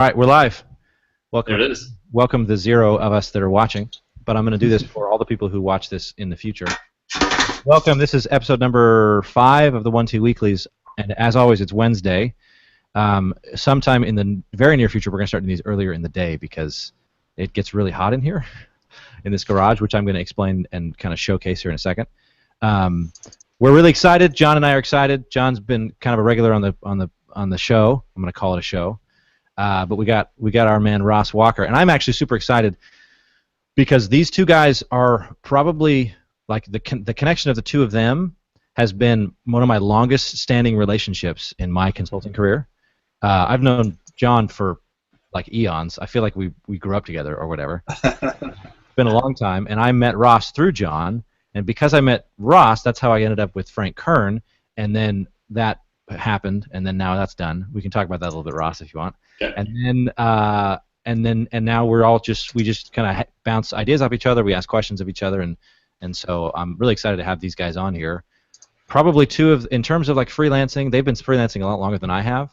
All right, we're live. Welcome. There it is. Welcome the zero of us that are watching, but I'm going to do this for all the people who watch this in the future. Welcome. This is episode number 5 of the Wunntee Weeklies, and as always, it's Wednesday. Sometime in the very near future, we're going to start doing these earlier in the day because it gets really hot in here, in this garage, which I'm going to explain and kind of showcase here in a second. We're really excited. John and I are excited. John's been kind of a regular on the show. I'm going to call it a show. But we got our man Ross Walker, and I'm actually super excited because these two guys are probably like the connection of the two of them has been one of my longest standing relationships in my consulting career. I've known John for like eons. I feel like we grew up together or whatever. It's been a long time, and I met Ross through John, and because I met Ross, that's how I ended up with Frank Kern, and then that happened, and then now that's done. We can talk about that a little bit, Ross, if you want. Yeah. And now we're all we just kind of bounce ideas off each other. We ask questions of each other, and so I'm really excited to have these guys on here. Probably in terms of like freelancing, they've been freelancing a lot longer than I have,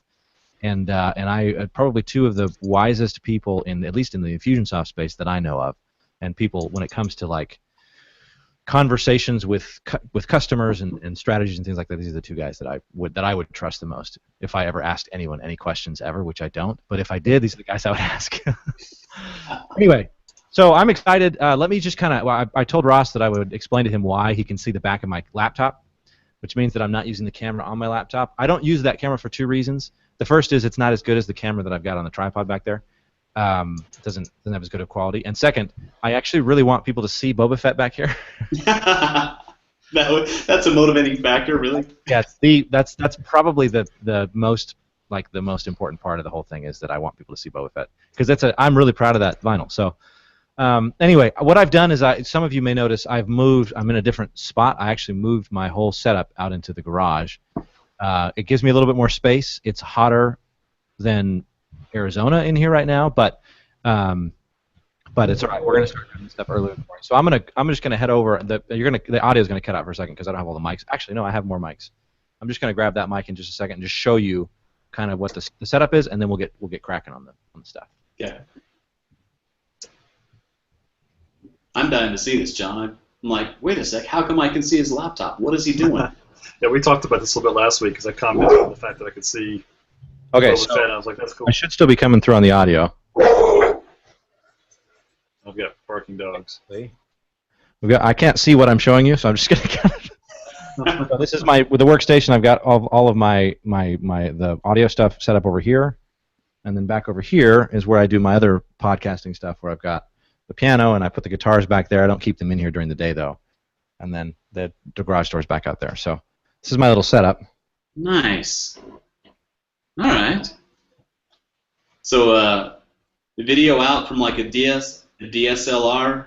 and I probably two of the wisest people at least in the Infusionsoft space that I know of, and people when it comes to like conversations with customers and strategies and things like that. These are the two guys that I would trust the most if I ever asked anyone any questions ever, which I don't. But if I did, these are the guys I would ask. Anyway, so I'm excited. Let me just kind of. I told Ross that I would explain to him why he can see the back of my laptop, which means that I'm not using the camera on my laptop. I don't use that camera for 2 reasons. The first is it's not as good as the camera that I've got on the tripod back there. Doesn't have as good a quality. And second, I actually really want people to see Boba Fett back here. That's a motivating factor, really. Yeah, that's probably the most important part of the whole thing is that I want people to see Boba Fett because I'm really proud of that vinyl. So anyway, what I've done is some of you may notice I'm in a different spot. I actually moved my whole setup out into the garage. It gives me a little bit more space. It's hotter than Arizona in here right now, but it's all right. We're gonna start doing stuff early in the morning. So I'm just gonna head over. The audio is gonna cut out for a second because I don't have all the mics. Actually, no, I have more mics. I'm just gonna grab that mic in just a second and just show you kind of what the setup is, and then we'll get cracking on the stuff. Yeah. I'm dying to see this, John. I'm like, wait a sec. How come I can see his laptop? What is he doing? Yeah, we talked about this a little bit last week because I commented on the fact that I could see. Okay, Boba so Fett, I was like, that's cool. I should still be coming through on the audio. I've got barking dogs. I can't see what I'm showing you, so I'm just gonna. So this is with the workstation. I've got all of the audio stuff set up over here, and then back over here is where I do my other podcasting stuff, where I've got the piano and I put the guitars back there. I don't keep them in here during the day though, and then the garage door's back out there. So this is my little setup. Nice. All right. So the video out from like a DSLR,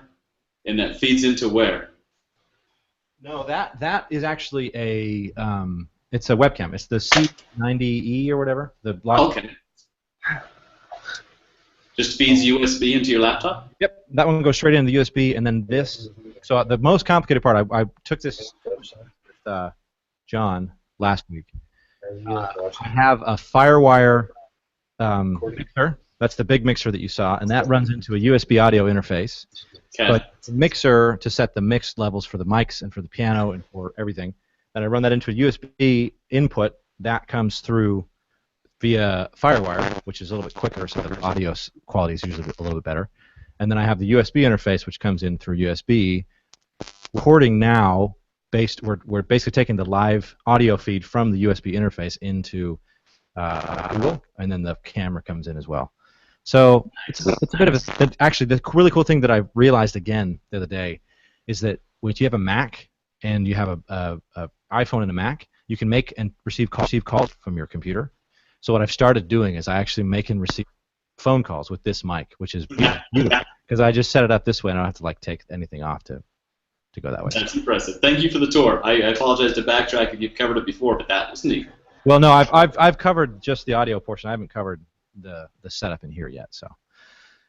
and that feeds into where? No, that is actually it's a webcam. It's the C90E or whatever. Okay. Just feeds USB into your laptop? Yep, that one goes straight into the USB, and then this. So the most complicated part, I took this with John last week. I have a FireWire mixer. That's the big mixer that you saw, and that runs into a USB audio interface. Okay. But it's a mixer to set the mix levels for the mics and for the piano and for everything. And I run that into a USB input. That comes through via FireWire, which is a little bit quicker, so the audio quality is usually a little bit better. And then I have the USB interface, which comes in through USB. Recording now. We're basically taking the live audio feed from the USB interface into Google, and then the camera comes in as well. So it's a bit of a. Actually, the really cool thing that I realized again the other day is that when you have a Mac and you have a iPhone and a Mac, you can make and receive calls from your computer. So what I've started doing is I actually make and receive phone calls with this mic, which is beautiful because I just set it up this way and I don't have to like take anything off to go that way. That's impressive. Thank you for the tour. I apologize to backtrack if you've covered it before, but that was neat. Well, no, I've covered just the audio portion. I haven't covered the setup in here yet. So,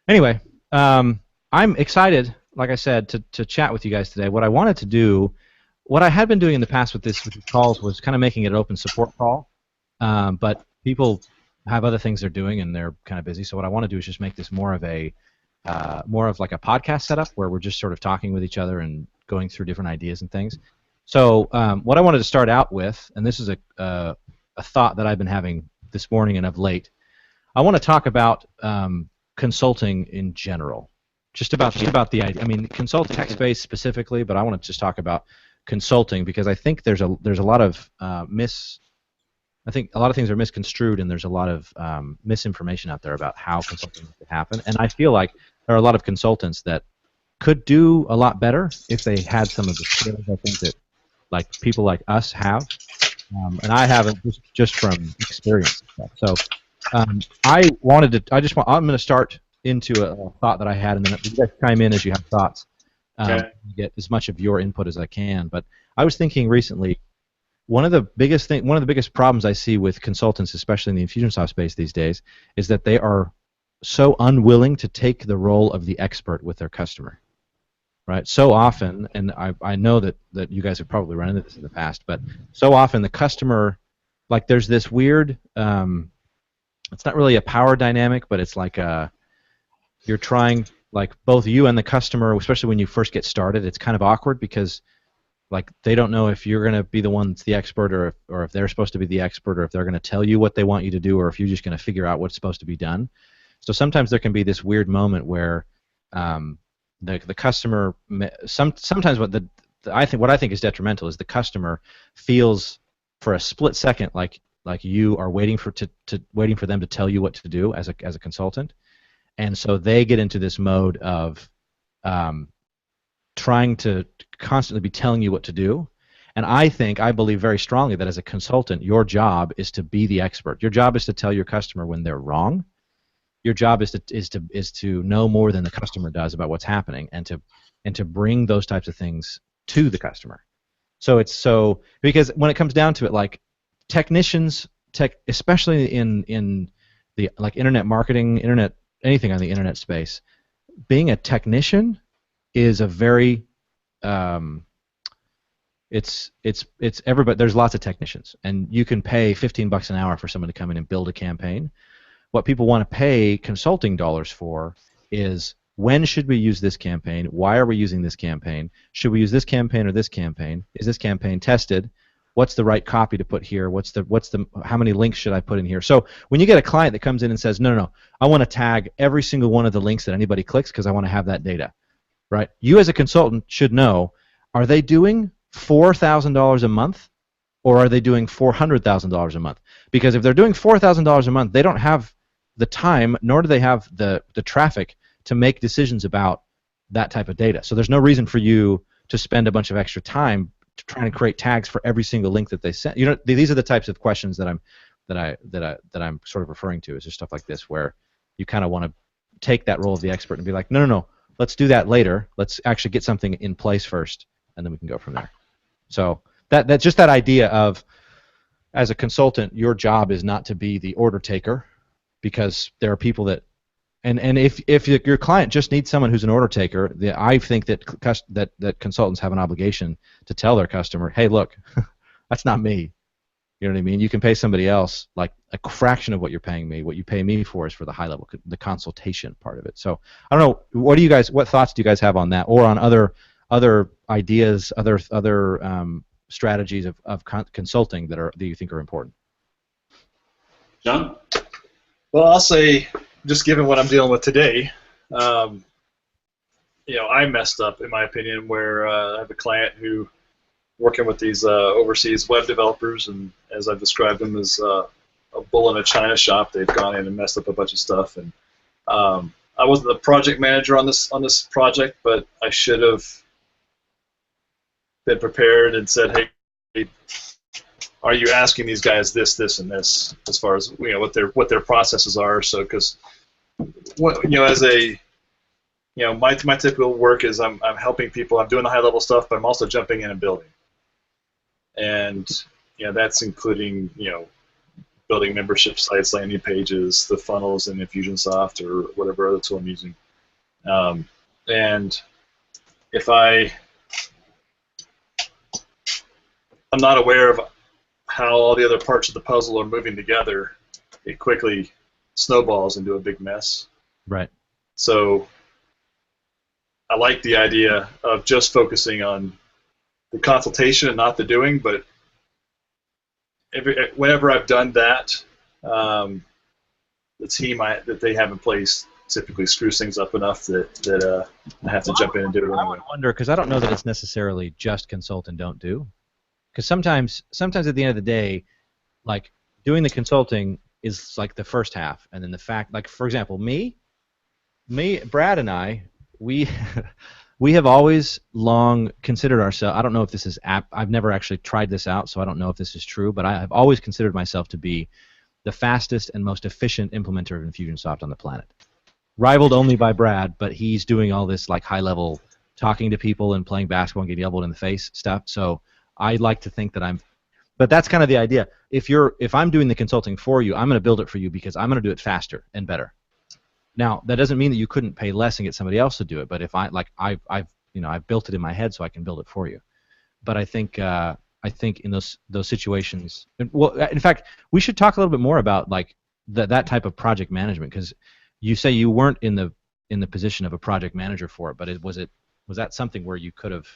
anyway, I'm excited, like I said, to chat with you guys today. What I wanted to do, what I had been doing in the past with these calls was kind of making it an open support call, but people have other things they're doing and they're kind of busy. So what I want to do is just make this more of like a podcast setup where we're just sort of talking with each other and going through different ideas and things. So what I wanted to start out with, and this is a thought that I've been having this morning and of late, I want to talk about consulting in general, just about the idea. I mean, consult tech space specifically, but I want to just talk about consulting because I think there's a lot of I think a lot of things are misconstrued, and there's a lot of misinformation out there about how consulting could happen. And I feel like there are a lot of consultants that could do a lot better if they had some of the skills I think that like people like us have, and I haven't just from experience and stuff. So I'm going to start into a thought that I had, and then you guys chime in as you have thoughts. Okay. Get as much of your input as I can. But I was thinking recently, one of the biggest problems I see with consultants, especially in the Infusionsoft space these days, is that they are so unwilling to take the role of the expert with their customer. Right? So often, and I know that you guys have probably run into this in the past, but so often the customer, like there's this weird, it's not really a power dynamic, but it's like you're trying, like both you and the customer, especially when you first get started, it's kind of awkward because like they don't know if you're going to be the one that's the expert or if they're supposed to be the expert or if they're going to tell you what they want you to do or if you're just going to figure out what's supposed to be done. So sometimes there can be this weird moment where the customer sometimes what I think is detrimental is the customer feels for a split second like you are waiting for them to tell you what to do as a consultant, and so they get into this mode of trying to constantly be telling you what to do. And I believe very strongly that as a consultant, your job is to be the expert. Your job is to tell your customer when they're wrong. Your job is to know more than the customer does about what's happening, and to bring those types of things to the customer. So because when it comes down to it, like technicians, especially in the like internet marketing, anything on the internet space, being a technician is a very it's everybody. There's lots of technicians, and you can pay $15 an hour for someone to come in and build a campaign. What people want to pay consulting dollars for is when should we use this campaign? Why are we using this campaign? Should we use this campaign or this campaign? Is this campaign tested? What's the right copy to put here? How many links should I put in here? So when you get a client that comes in and says, no, I want to tag every single one of the links that anybody clicks because I want to have that data, right? You as a consultant should know, are they doing $4,000 a month or are they doing $400,000 a month? Because if they're doing $4,000 a month, they don't have the time, nor do they have the traffic to make decisions about that type of data. So there's no reason for you to spend a bunch of extra time trying to create tags for every single link that they send. You know, these are the types of questions that I'm sort of referring to. Is just stuff like this where you kind of want to take that role of the expert and be like, no, let's do that later. Let's actually get something in place first, and then we can go from there. So that's just that idea of, as a consultant, your job is not to be the order taker, because there are people that, and if your client just needs someone who's an order taker, I think that consultants have an obligation to tell their customer, hey, look, that's not me. You know what I mean? You can pay somebody else like a fraction of what you're paying me. What you pay me for is for the high level, the consultation part of it. So I don't know. What thoughts do you guys have on that, or on other ideas, other strategies of consulting that you think are important? John? Well, I'll say, just given what I'm dealing with today, I messed up, in my opinion, where I have a client who working with these overseas web developers, and as I've described them as a bull in a china shop, they've gone in and messed up a bunch of stuff. And I wasn't the project manager on this project, but I should have been prepared and said, hey, are you asking these guys this, and this, as far as what their processes are? So, because my typical work is I'm helping people. I'm doing the high level stuff, but I'm also jumping in and building. And that's including building membership sites, landing pages, the funnels in Infusionsoft or whatever other tool I'm using. And if I'm not aware of how all the other parts of the puzzle are moving together, it quickly snowballs into a big mess. Right. So I like the idea of just focusing on the consultation and not the doing, but whenever I've done that, the team that they have in place typically screws things up enough that I have to jump in and do it. I would wonder, because I don't know that it's necessarily just consult and don't do. Because sometimes at the end of the day, like doing the consulting is like the first half, and then the fact, like for example, me, Brad and I, we have always long considered ourselves. I don't know if this is I've never actually tried this out, so I don't know if this is true. But I have always considered myself to be the fastest and most efficient implementer of Infusionsoft on the planet, rivaled only by Brad. But he's doing all this like high level talking to people and playing basketball and getting elbowed in the face stuff. So I like to think that I'm. But that's kind of the idea. If I'm doing the consulting for you, I'm going to build it for you because I'm going to do it faster and better. Now, that doesn't mean that you couldn't pay less and get somebody else to do it. But if I've built it in my head, so I can build it for you. But I think in those situations, well, in fact, we should talk a little bit more about like that type of project management, because you say you weren't in the position of a project manager for it, but was that something where you could have,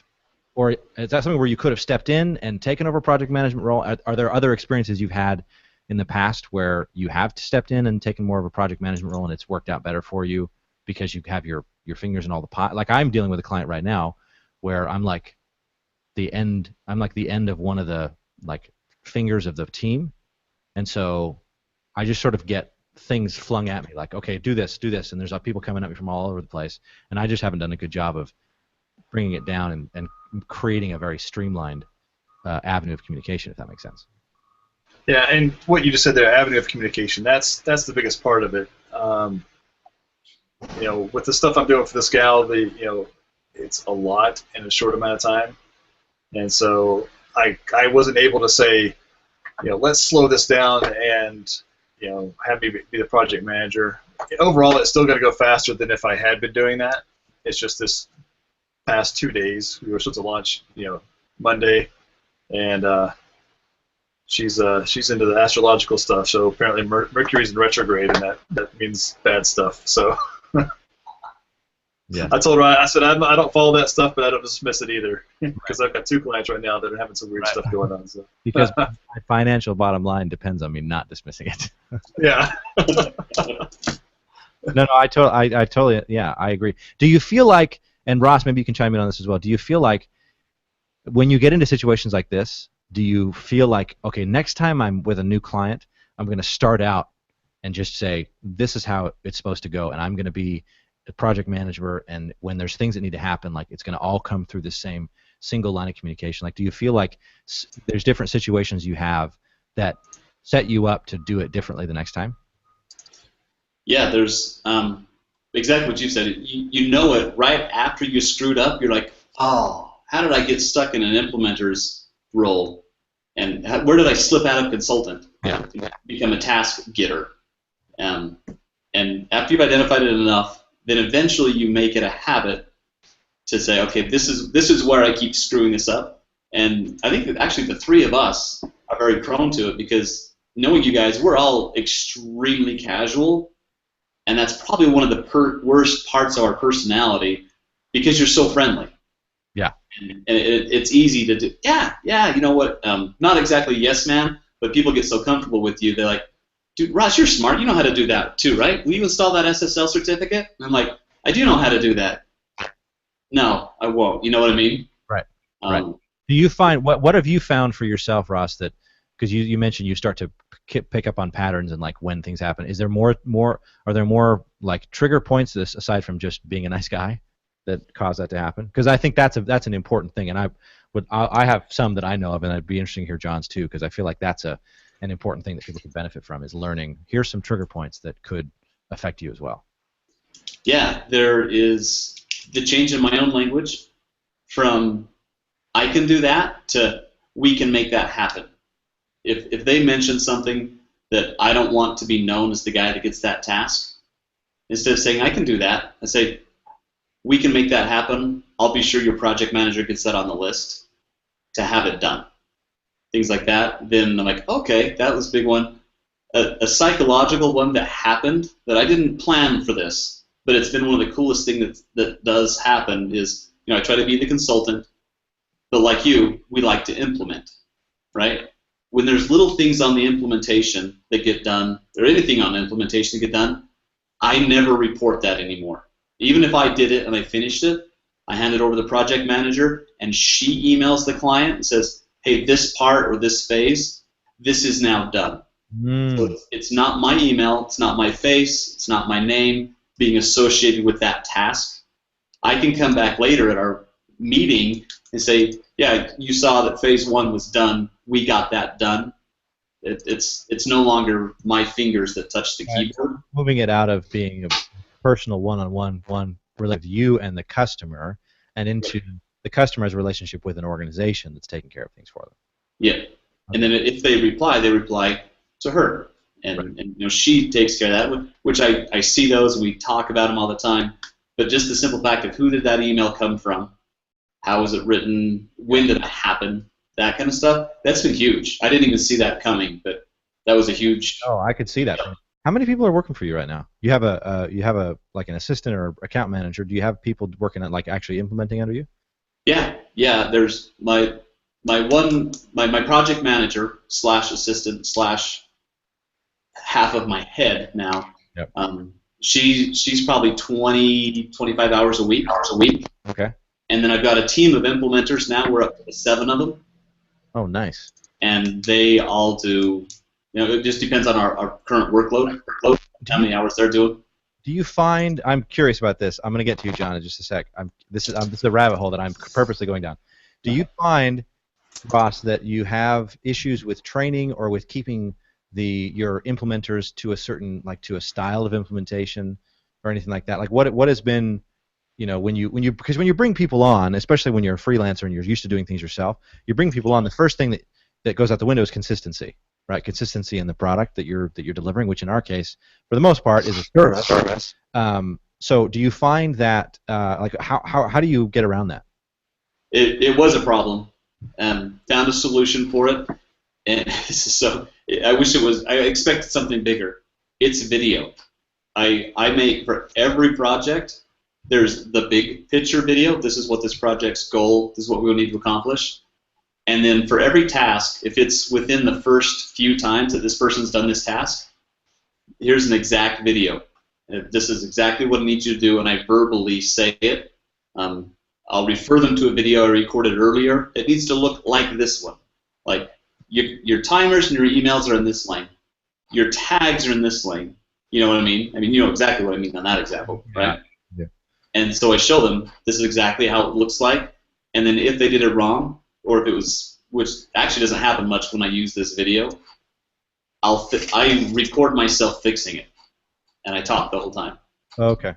or is that something where you could have stepped in and taken over a project management role? Are there other experiences you've had in the past where you have stepped in and taken more of a project management role and it's worked out better for you because you have your fingers in all the pot? Like I'm dealing with a client right now where I'm like the end of one of the like fingers of the team, and so I just sort of get things flung at me like, okay, do this, and there's people coming at me from all over the place, and I just haven't done a good job of bringing it down and creating a very streamlined avenue of communication, if that makes sense. Yeah, and what you just said there, avenue of communication, that's the biggest part of it. With the stuff I'm doing for this gal, it's a lot in a short amount of time, and so I wasn't able to say, let's slow this down and have me be the project manager. Overall, it's still going to go faster than if I had been doing that. It's just this past 2 days, we were supposed to launch, Monday, and she's into the astrological stuff. So apparently Mercury's in retrograde, and that means bad stuff. So yeah, I told her, I said I don't follow that stuff, but I don't dismiss it either, because I've got 2 clients right now that are having some weird stuff going on. So because my financial bottom line depends on me not dismissing it. yeah. No, I totally, yeah, I agree. Do you feel like, and Ross, maybe you can chime in on this as well, do you feel like when you get into situations like this, do you feel like, okay, next time I'm with a new client, I'm going to start out and just say, this is how it's supposed to go, and I'm going to be a project manager, and when there's things that need to happen, like it's going to all come through the same single line of communication? Like, do you feel like there's different situations you have that set you up to do it differently the next time? Yeah, there's exactly what you said. You know it right after you screwed up. You're like, oh, how did I get stuck in an implementer's role? And where did I slip out of consultant to become a task getter? And after you've identified it enough, then eventually you make it a habit to say, okay, this is where I keep screwing this up. And I think that actually the 3 of us are very prone to it, because knowing you guys, we're all extremely casual. And that's probably one of the worst parts of our personality, because you're so friendly. Yeah. And it's easy to do. Yeah, you know what? Not exactly yes, man, but people get so comfortable with you. They're like, dude, Ross, you're smart. You know how to do that too, right? Will you install that SSL certificate? And I'm like, I do know how to do that. No, I won't. You know what I mean? Right. Right. Do you find what have you found for yourself, Ross? That because you mentioned you start to pick up on patterns and like when things happen. Is there more? Are there more like trigger points aside from just being a nice guy that cause that to happen? Because I think that's an important thing, and I have some that I know of, and it'd be interesting to hear John's too, because I feel like that's an important thing that people could benefit from, is learning. Here's some trigger points that could affect you as well. Yeah, there is the change in my own language from I can do that to we can make that happen. If they mention something that I don't want to be known as the guy that gets that task, instead of saying I can do that, I say we can make that happen. I'll be sure your project manager gets that on the list to have it done. Things like that. Then I'm like, okay, that was a big one. a psychological one that happened that I didn't plan for this, but it's been one of the coolest things that does happen is, I try to be the consultant, but like you, we like to implement, right? When there's little things on the implementation that get done, or anything on the implementation that get done, I never report that anymore. Even if I did it and I finished it, I hand it over to the project manager, and she emails the client and says, hey, this part or this phase, this is now done. So it's not my email, it's not my face, it's not my name being associated with that task. I can come back later at our meeting and say, yeah, you saw that phase 1 was done, we got that done. It's no longer my fingers that touch the keyboard. Moving it out of being a personal one-on-one related to you and the customer, and into the customer's relationship with an organization that's taking care of things for them. Yeah, okay. And then if they reply to her, and she takes care of that, which I see those, and we talk about them all the time. But just the simple fact of who did that email come from, how was it written, when did it happen, that kind of stuff, that's been huge. I didn't even see that coming, but that was a huge. Oh, I could see that. How many people are working for you right now? You have a like an assistant or account manager. Do you have people working at like actually implementing under you? Yeah. There's my project manager / assistant / half of my head now. Yep. She's probably 20-25 hours a week. Okay. And then I've got a team of implementers now. We're up to 7 of them. Oh, nice. And they all do. It just depends on our current workload. How many hours they're doing. Do you find? I'm curious about this. I'm going to get to you, John, in just a sec. This is a rabbit hole that I'm purposely going down. Do you find, Ross, that you have issues with training or with keeping your implementers to a certain, like, to a style of implementation or anything like that? Like, what has been, because when you bring people on, especially when you're a freelancer and you're used to doing things yourself, you bring people on. The first thing that goes out the window is consistency. Right, consistency in the product that you're delivering, which in our case, for the most part, is a service. So, do you find that how do you get around that? It was a problem. Found a solution for it, and so I wish it was. I expected something bigger. It's video. I make for every project. There's the big picture video. This is what this project's goal. This is what we will need to accomplish. And then for every task, if it's within the first few times that this person's done this task, here's an exact video. This is exactly what I need you to do, and I verbally say it. I'll refer them to a video I recorded earlier. It needs to look like this one. Like your timers and your emails are in this lane. Your tags are in this lane. You know what I mean? I mean, you know exactly what I mean on that example, right? Yeah. And so I show them this is exactly how it looks like, and then if they did it wrong, or if it was, which actually doesn't happen much when I use this video, I record myself fixing it, and I talk the whole time. Okay,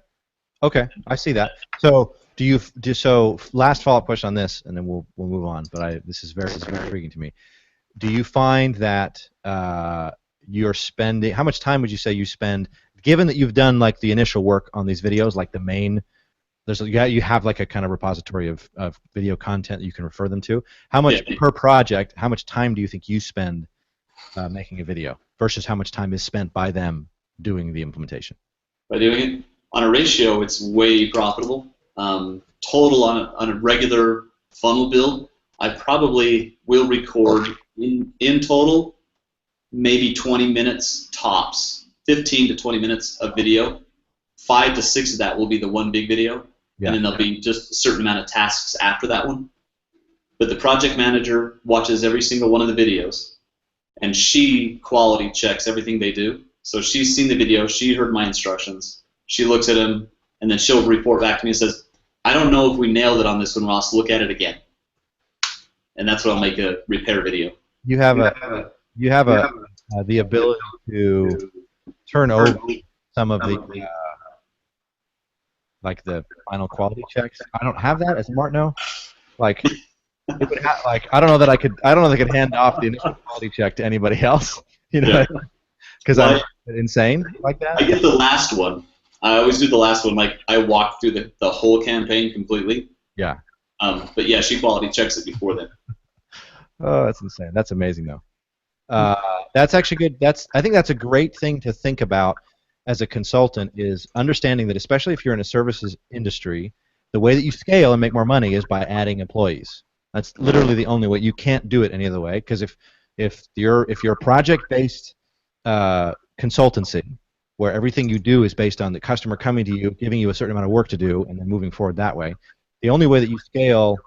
I see that. So so last follow-up question on this, and then we'll move on. But this is very intriguing to me. Do you find that you're spending? How much time would you say you spend, given that you've done like the initial work on these videos, like the main? You have like a kind of repository of video content that you can refer them to. How much per project, how much time do you think you spend making a video versus how much time is spent by them doing the implementation? By doing it on a ratio, it's way profitable. Total on a regular funnel build, I probably will record in total maybe 20 minutes tops, 15 to 20 minutes of video. 5 to 6 of that will be the one big video. And then there'll be just a certain amount of tasks after that one. But the project manager watches every single one of the videos, and she quality checks everything they do. So she's seen the video, she heard my instructions, she looks at them, and then she'll report back to me and says, I don't know if we nailed it on this one, Ross, look at it again. And that's when I'll make a repair video. You have the ability to turn over some of the like the final quality checks. I don't have that as Martino. Like, it would I don't know that I could hand off the initial quality check to anybody else. Because I'm insane like that. I get the last one. I always do the last one. Like I walk through the whole campaign completely. Yeah. But yeah, she quality checks it before then. Oh, that's insane. That's amazing though. That's actually good. I think that's a great thing to think about as a consultant, is understanding that, especially if you're in a services industry, the way that you scale and make more money is by adding employees. That's literally the only way. You can't do it any other way, because if you're a project-based consultancy where everything you do is based on the customer coming to you, giving you a certain amount of work to do, and then moving forward that way, the only way that you scale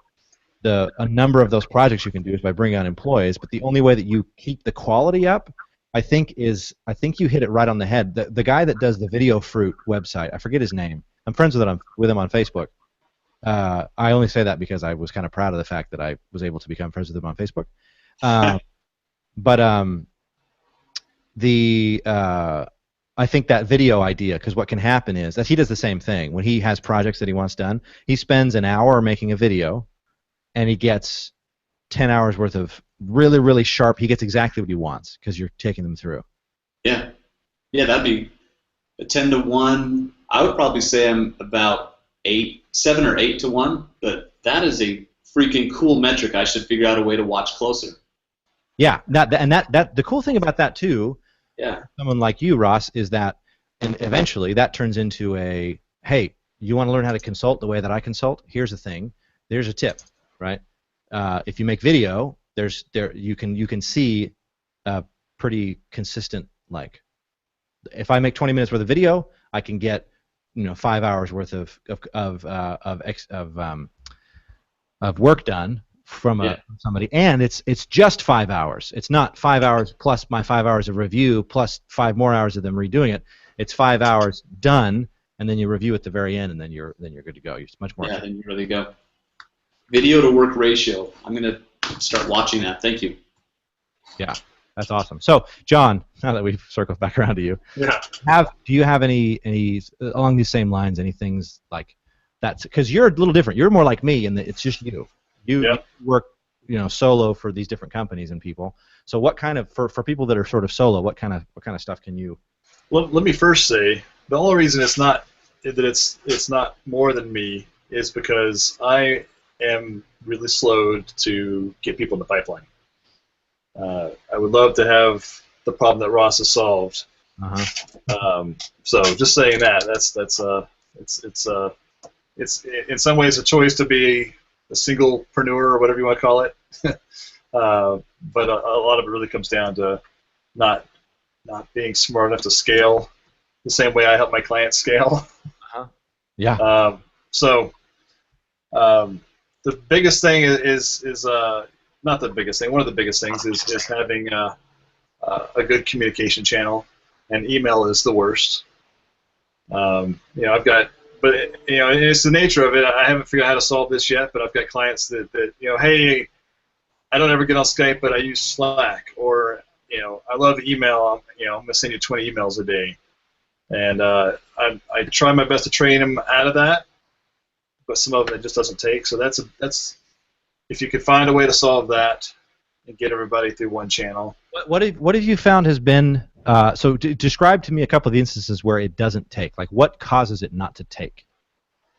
a number of those projects you can do is by bringing on employees. But the only way that you keep the quality up, I think you hit it right on the head. The guy that does the Video Fruit website, I forget his name. I'm friends with him on Facebook. I only say that because I was kind of proud of the fact that I was able to become friends with him on Facebook. I think that video idea, because what can happen is that he does the same thing. When he has projects that he wants done, he spends an hour making a video, and he gets 10 hours worth of really, really sharp. He gets exactly what he wants because you're taking them through. Yeah, that'd be a 10 to 1. I would probably say I'm about 7 or 8 to 1, but that is a freaking cool metric. I should figure out a way to watch closer. Yeah, the cool thing about that too, someone like you, Ross, is that, and eventually that turns into a, hey, you want to learn how to consult the way that I consult? Here's the thing. There's a tip, right? If you make video, you can see a pretty consistent, like, if I make 20 minutes worth of video, I can get 5 hours worth of work done from somebody, and it's just 5 hours. It's not 5 hours plus my 5 hours of review plus 5 more hours of them redoing it. It's 5 hours done, and then you review at the very end, and then you're good to go. It's much more. Yeah, then you really go. Video to work ratio. I'm gonna start watching that. Thank you. Yeah, that's awesome. So, John, now that we've circled back around to you, do you have any along these same lines? Any things like that? Because you're a little different. You're more like me in that it's just you. You work, solo for these different companies and people. So, what kind of for people that are sort of solo, what kind of stuff can you? Well, let me first say the only reason it's not more than me is because I am really slowed to get people in the pipeline. I would love to have the problem that Ross has solved. So just saying it's in some ways a choice to be a singlepreneur or whatever you want to call it. But a lot of it really comes down to not being smart enough to scale the same way I help my clients scale. Yeah. The biggest thing is not the biggest thing. One of the biggest things is having a good communication channel, and email is the worst. I've got, but it's the nature of it. I haven't figured out how to solve this yet, but I've got clients that hey, I don't ever get on Skype, but I use Slack, or I love email. I'm gonna send you 20 emails a day, and I try my best to train them out of that, but some of it just doesn't take. So that's if you could find a way to solve that and get everybody through one channel. What have you found has been so describe to me a couple of the instances where it doesn't take. Like, what causes it not to take?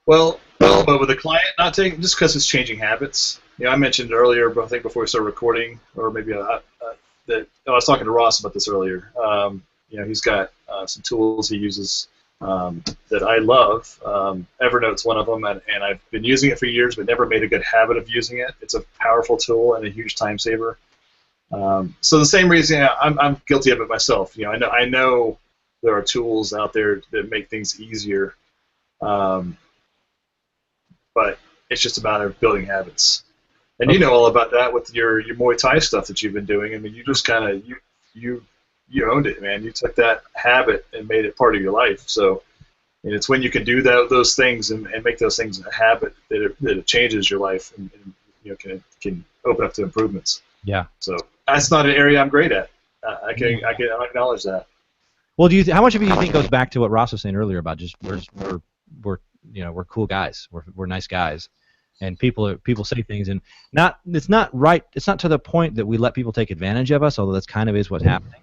Well, but with the client not taking, just because it's changing habits. I mentioned earlier, I think before we started recording, or maybe that I was talking to Ross about this earlier. He's got some tools he uses that I love. Evernote's one of them, and I've been using it for years, but never made a good habit of using it. It's a powerful tool and a huge time saver. So the same reason I'm guilty of it myself. I know there are tools out there that make things easier, but it's just about building habits. And you know all about that with your Muay Thai stuff that you've been doing. I mean, you just kind of you owned it, man. You took that habit and made it part of your life. So, and it's when you can do those things and make those things a habit that it changes your life and can open up to improvements. Yeah. So that's not an area I'm great at. I can acknowledge that. Well, how much of it do you think goes back to what Ross was saying earlier about just we're cool guys, we're nice guys, and people say things, and it's not right. It's not to the point that we let people take advantage of us, although that's kind of is what's happening.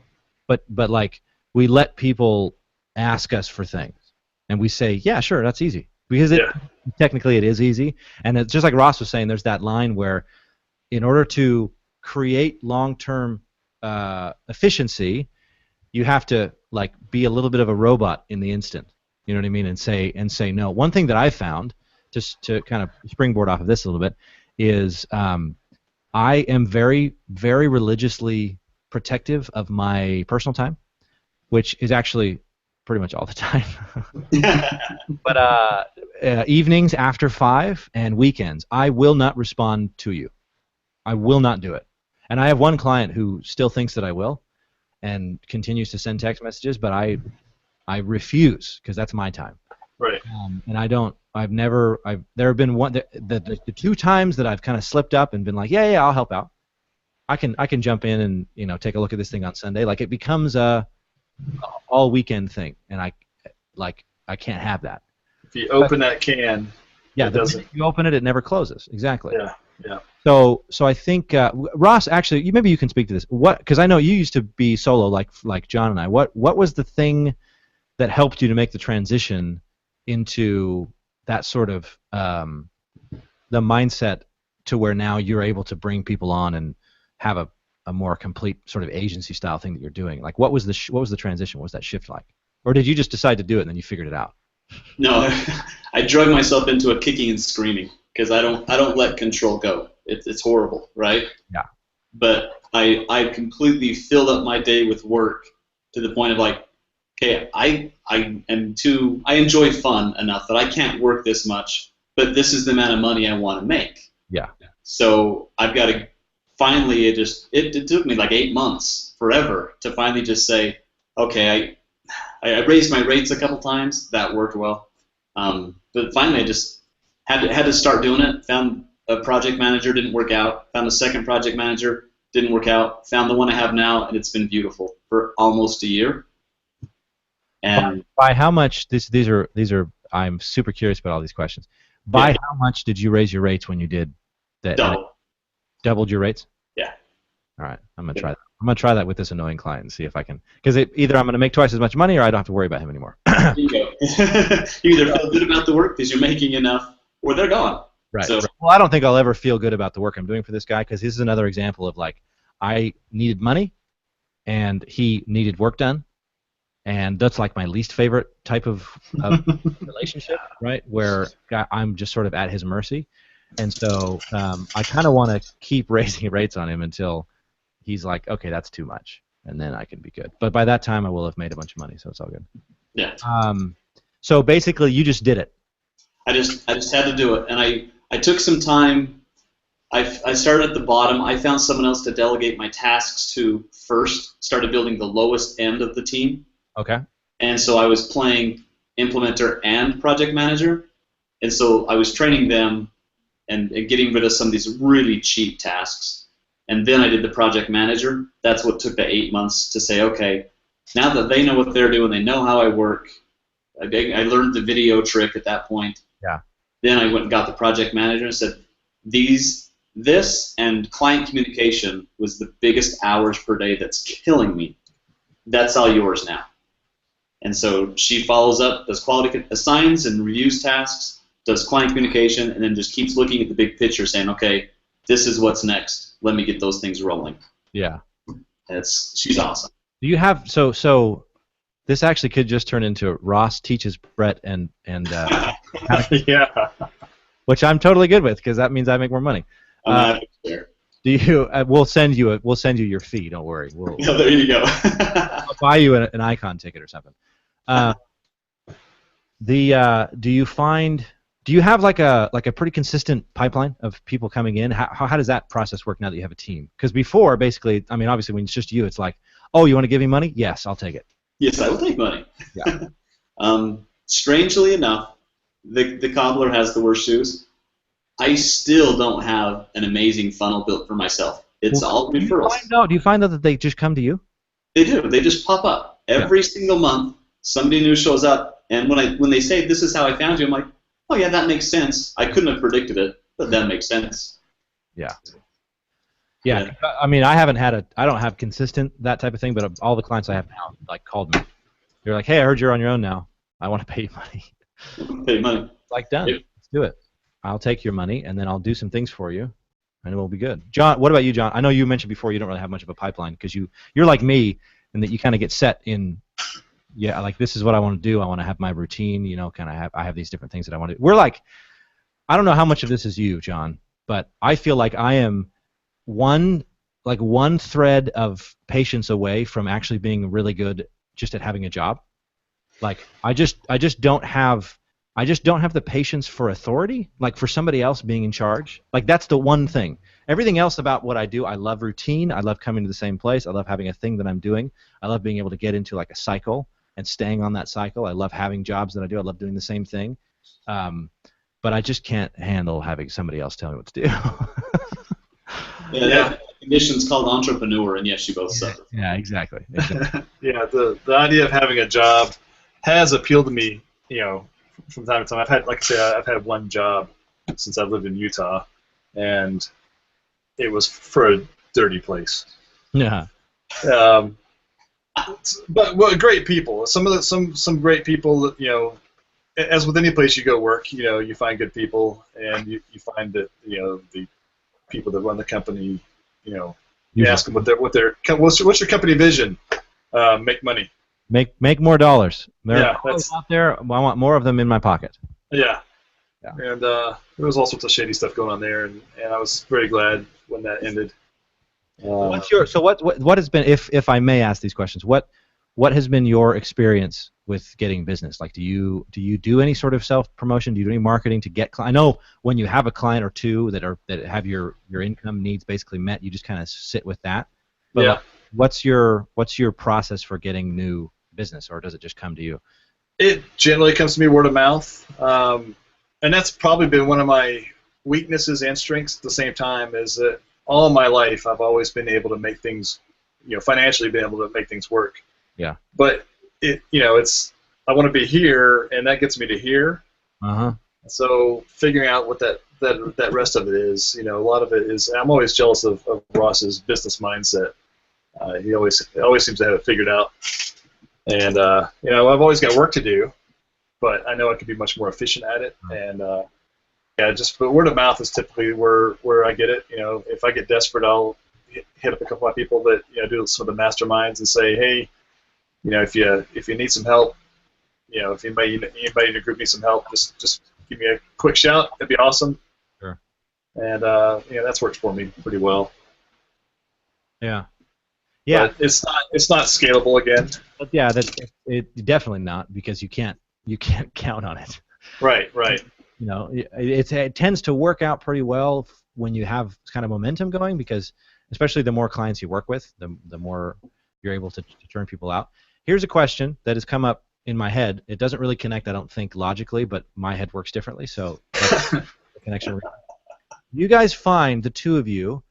But like, we let people ask us for things, and we say, yeah, sure, that's easy, because technically it is easy. And it's just like Ross was saying, there's that line where, in order to create long-term efficiency, you have to like be a little bit of a robot in the instant. You know what I mean? And say no. One thing that I found, just to kind of springboard off of this a little bit, is I am very, very religiously protective of my personal time, which is actually pretty much all the time. But evenings after 5 and weekends, I will not respond to you. I will not do it. And I have one client who still thinks that I will, and continues to send text messages, but I refuse because that's my time. Right. And I don't. There have been the 2 times that I've kind of slipped up and been like, yeah, I'll help out. I can jump in and take a look at this thing on Sunday. Like it becomes a all weekend thing, and I can't have that. If you open that can, yeah, it doesn't. You open it, it never closes. Exactly. Yeah. So I think Ross, actually, maybe you can speak to this. Because I know you used to be solo, like John and I. What was the thing that helped you to make the transition into that sort of the mindset to where now you're able to bring people on and have a more complete sort of agency style thing that you're doing? Like, what was the transition? What was that shift like? Or did you just decide to do it and then you figured it out? No, I drug myself into a kicking and screaming because I don't let control go. It's horrible, right? Yeah. But I completely filled up my day with work to the point of like, okay, I enjoy fun enough that I can't work this much, but this is the amount of money I want to make. Yeah. So I've got to finally. It took me like 8 months, forever, to finally just say, okay, I raised my rates a couple times. That worked well. But finally, I just had to start doing it. Found a project manager, didn't work out. Found a second project manager, didn't work out. Found the one I have now, and it's been beautiful for almost a year. And by how much? These are. I'm super curious about all these questions. By how much did you raise your rates when you did that? Doubled your rates? Yeah. All right, I'm gonna try that. I'm gonna try that with this annoying client and see if I can. Because either I'm gonna make twice as much money, or I don't have to worry about him anymore. There you go. You either feel good about the work because you're making enough, or they're gone. Right. So, well, I don't think I'll ever feel good about the work I'm doing for this guy, because this is another example of like I needed money, and he needed work done, and that's like my least favorite type of relationship, right? Where I'm just sort of at his mercy, and so I kind of want to keep raising rates on him until he's like, okay, that's too much, and then I can be good. But by that time, I will have made a bunch of money, so it's all good. Yeah. So basically, you just did it. I just had to do it, and I took some time. I started at the bottom. I found someone else to delegate my tasks to first. Started building the lowest end of the team. Okay. And so I was playing implementer and project manager, and so I was training them and getting rid of some of these really cheap tasks. And then I did the project manager. That's what took the 8 months to say, okay, now that they know what they're doing, they know how I work. I learned the video trick at that point. Yeah. Then I went and got the project manager and said, this and client communication was the biggest hours per day that's killing me. That's all yours now. And so she follows up, does quality assigns and reviews tasks, does client communication, and then just keeps looking at the big picture, saying, okay, this is what's next. Let me get those things rolling. Yeah. She's awesome. Do you have so? This actually could just turn into Ross teaches Brett and Yeah. which I'm totally good with, because that means I make more money. There. Do you? We'll send you your fee. Don't worry. No, there you go. I'll buy you an Icon ticket or something. Do you have like a pretty consistent pipeline of people coming in? How does that process work now that you have a team? Because before, basically, I mean, obviously when it's just you, it's like, oh, you want to give me money? Yes, I'll take it. Yes, I will take money. Yeah. Strangely enough, the cobbler has the worst shoes. I still don't have an amazing funnel built for myself. It's all referrals. Do you find that they just come to you? They do. They just pop up every single month. Somebody new shows up, and when they say this is how I found you, I'm like, oh yeah, that makes sense. I couldn't have predicted it, but that makes sense. Yeah. Yeah. I mean, I don't have consistent that type of thing, but all the clients I have now like called me. They're like, hey, I heard you're on your own now. I want to pay you money. Pay money. Like, done. Let's do it. I'll take your money, and then I'll do some things for you, and it will be good. John, what about you, John? I know you mentioned before you don't really have much of a pipeline because you're like me in that you kind of get set in. Yeah, like this is what I want to do. I want to have my routine. I have these different things that I want to do. We're like, I don't know how much of this is you, John, but I feel like I am one thread of patience away from actually being really good just at having a job. Like I just don't have the patience for authority, like for somebody else being in charge. Like that's the one thing. Everything else about what I do, I love routine. I love coming to the same place. I love having a thing that I'm doing. I love being able to get into like a cycle and staying on that cycle. I love having jobs that I do. I love doing the same thing. But I just can't handle having somebody else tell me what to do. Yeah, that condition's called entrepreneur, and yes, you both suffer. Yeah, exactly. Yeah, the idea of having a job has appealed to me, from time to time. I've had one job since I've lived in Utah, and it was for a dirty place. Yeah. But great people. Some great people. As with any place you go work, you find good people, and you find that the people that run the company, you ask them what's your company vision? Make money. Make more dollars. Yeah, that's out there. I want more of them in my pocket. Yeah. And there was all sorts of shady stuff going on there, and I was very glad when that ended. What has been, if I may ask these questions, what has been your experience with getting business? Like, do you do any sort of self-promotion? Do you do any marketing to get clients? I know when you have a client or two that have your income needs basically met, you just kind of sit with that. But yeah. Like, what's your process for getting new business, or does it just come to you? It generally comes to me word of mouth, and that's probably been one of my weaknesses and strengths at the same time. Is that all my life I've always been able to make things, financially been able to make things work. Yeah. But it's I want to be here, and that gets me to here. So figuring out what that rest of it is, a lot of it is. I'm always jealous of Ross's business mindset. He always seems to have it figured out. And I've always got work to do, but I know I could be much more efficient at it. And but word of mouth is typically where I get it. If I get desperate, I'll hit up a couple of people that do some of the masterminds and say, hey, if you need some help, if anybody in your group needs some help, just give me a quick shout. That'd be awesome. Sure. And that's worked for me pretty well. Yeah. Yeah. But it's not scalable again. But yeah, it definitely not, because you can't count on it. Right. It tends to work out pretty well when you have kind of momentum going, because especially the more clients you work with, the more you're able to turn people out. Here's a question that has come up in my head. It doesn't really connect, I don't think, logically, but my head works differently, so that's the connection. You guys find, the two of you,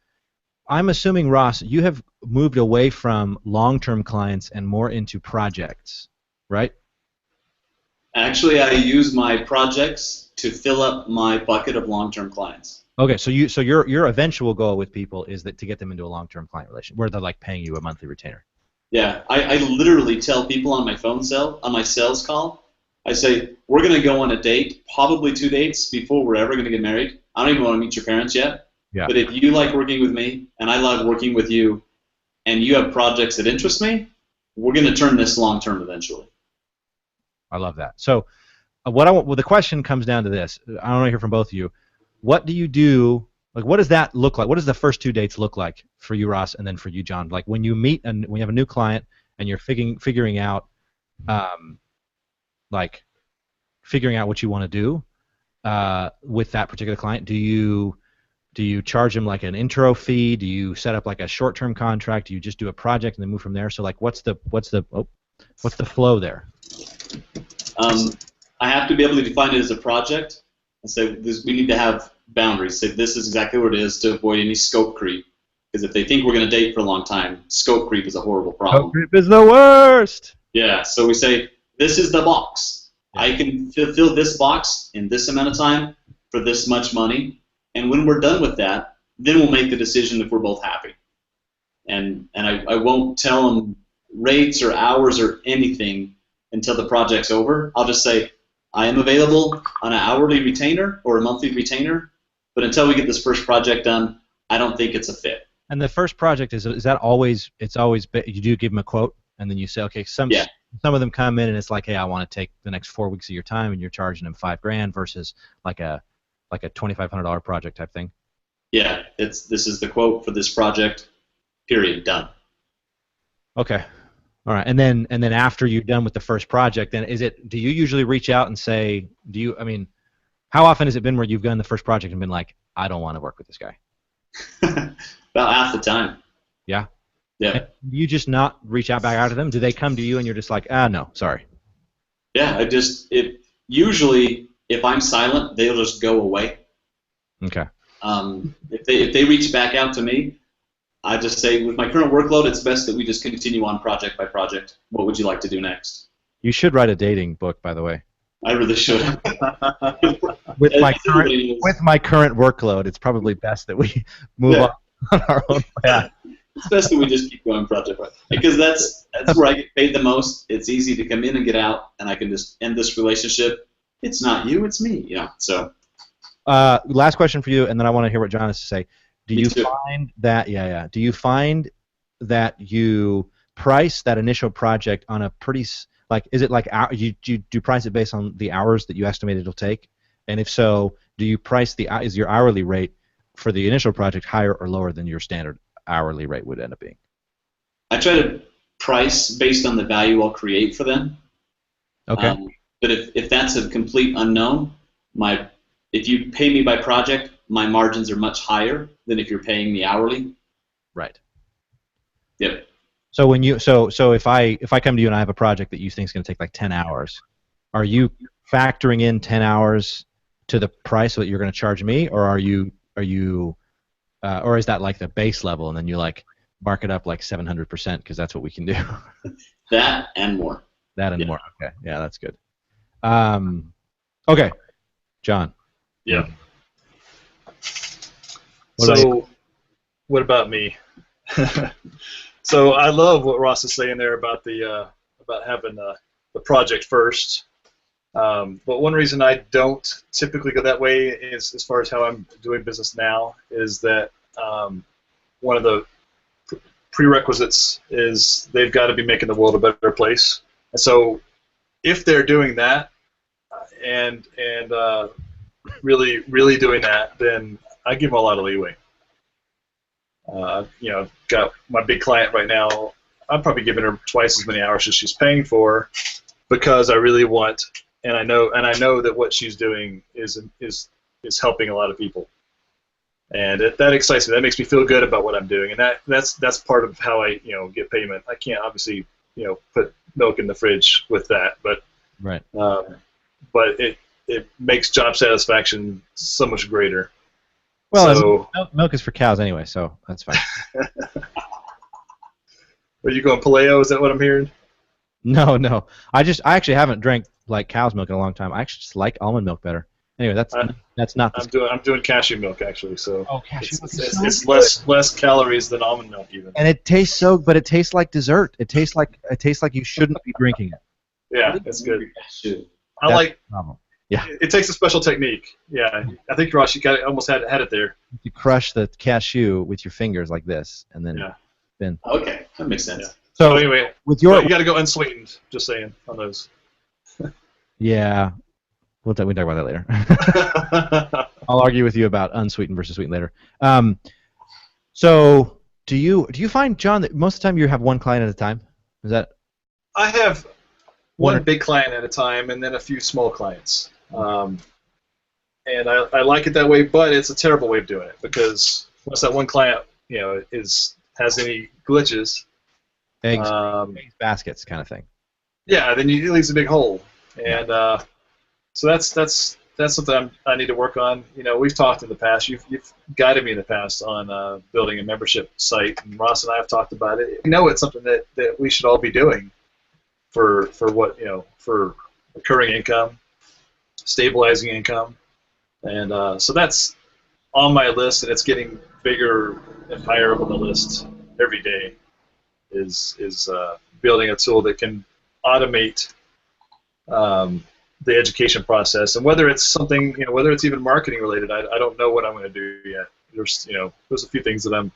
I'm assuming, Ross, you have moved away from long-term clients and more into projects, right? Actually, I use my projects to fill up my bucket of long-term clients. Okay, so your eventual goal with people is that to get them into a long-term client relation, where they're like paying you a monthly retainer. Yeah, I literally tell people on my sales call, I say, we're going to go on a date, probably 2 dates before we're ever going to get married. I don't even want to meet your parents yet. Yeah. But if you like working with me, and I like working with you, and you have projects that interest me, we're going to turn this long-term eventually. I love that. So the question comes down to this. I want to hear from both of you. What do you do? Like, what does that look like? What does the first 2 dates look like for you, Ross, and then for you, John? Like, when you meet and when you have a new client and you're figuring out what you want to do with that particular client, do you charge them like an intro fee? Do you set up like a short-term contract? Do you just do a project and then move from there? So like, what's the flow there? I have to be able to define it as a project and say we need to have boundaries. Say this is exactly what it is to avoid any scope creep. Because if they think we're going to date for a long time, scope creep is a horrible problem. Scope creep is the worst. Yeah, so we say this is the box. I can fill this box in this amount of time for this much money, and when we're done with that, then we'll make the decision if we're both happy. And I won't tell them rates or hours or anything until the project's over. I'll just say, I am available on an hourly retainer or a monthly retainer, but until we get this first project done, I don't think it's a fit. And the first project is that always you do give them a quote and then you say, okay, some of them come in and it's like, hey, I want to take the next 4 weeks of your time, and you're charging them $5,000 versus like a $2,500 project type thing. Yeah, this is the quote for this project. Period. Done. Okay. All right. And then after you're done with the first project, then do you usually reach out and say, how often has it been where you've done the first project and been like, I don't want to work with this guy? About half the time. Yeah. Yeah. And you just not reach out back out to them? Do they come to you and you're just like, no, sorry? Yeah. Usually if I'm silent, they'll just go away. Okay. If they reach back out to me, I just say, with my current workload, it's best that we just continue on project by project. What would you like to do next? You should write a dating book, by the way. I really should. With my current workload, it's probably best that we move on our own path. It's best that we just keep going project by project, because that's where I get paid the most. It's easy to come in and get out, and I can just end this relationship. It's not you, it's me. So. Last question for you, and then I want to hear what John has to say. Do you find that you price that initial project on a pretty is it like you price it based on the hours that you estimate it'll take? And if so, do you price is your hourly rate for the initial project higher or lower than your standard hourly rate would end up being? I try to price based on the value I'll create for them. Okay. But if that's a complete unknown, if you pay me by project, my margins are much higher than if you're paying me hourly. Right. Yep. So when if I come to you and I have a project that you think is going to take like 10 hours, are you factoring in 10 hours to the price that you're going to charge me, or or is that like the base level and then you like mark it up like 700% because that's what we can do? That and more. That and more. Okay. Yeah, that's good. Okay, John. Yeah. What about me? So I love what Ross is saying there about about having the project first. But one reason I don't typically go that way is, as far as how I'm doing business now, is that one of the prerequisites is they've got to be making the world a better place. And so if they're doing that and really doing that, then I give them a lot of leeway. Got my big client right now. I'm probably giving her twice as many hours as she's paying for, because I really want, and I know that what she's doing is helping a lot of people, and that excites me. That makes me feel good about what I'm doing, and that's part of how I get payment. I can't obviously put milk in the fridge with that, but right. But it makes job satisfaction so much greater. Well, milk is for cows anyway, so that's fine. Are you going paleo? Is that what I'm hearing? No. I actually haven't drank like cow's milk in a long time. I actually just like almond milk better. Anyway, that's not. I'm doing cashew milk actually, so cashew milk it's less calories than almond milk even. And it tastes it tastes like dessert. It tastes like you shouldn't be drinking it. Yeah, it's good. Yeah. It takes a special technique. Yeah, I think Ross, you almost had it there. You crush the cashew with your fingers like this, and then. Yeah. Okay, that makes sense. Yeah. So anyway, you got to go unsweetened. Just saying on those. Yeah, we can talk about that later. I'll argue with you about unsweetened versus sweetened later. So do you find, John, that most of the time you have one client at a time? Is that? I have one big client at a time, and then a few small clients. And I like it that way, but it's a terrible way of doing it, because once that one client has any glitches, eggs baskets kind of thing. Yeah, then it leaves a big hole, and so that's something I need to work on. We've talked in the past. You've guided me in the past on building a membership site, and Ross and I have talked about it. It's something that we should all be doing for for recurring income, stabilizing income, and so that's on my list, and it's getting bigger and higher up on the list every day. Is building a tool that can automate the education process, and whether it's something, whether it's even marketing related, I don't know what I'm going to do yet. there's a few things that I'm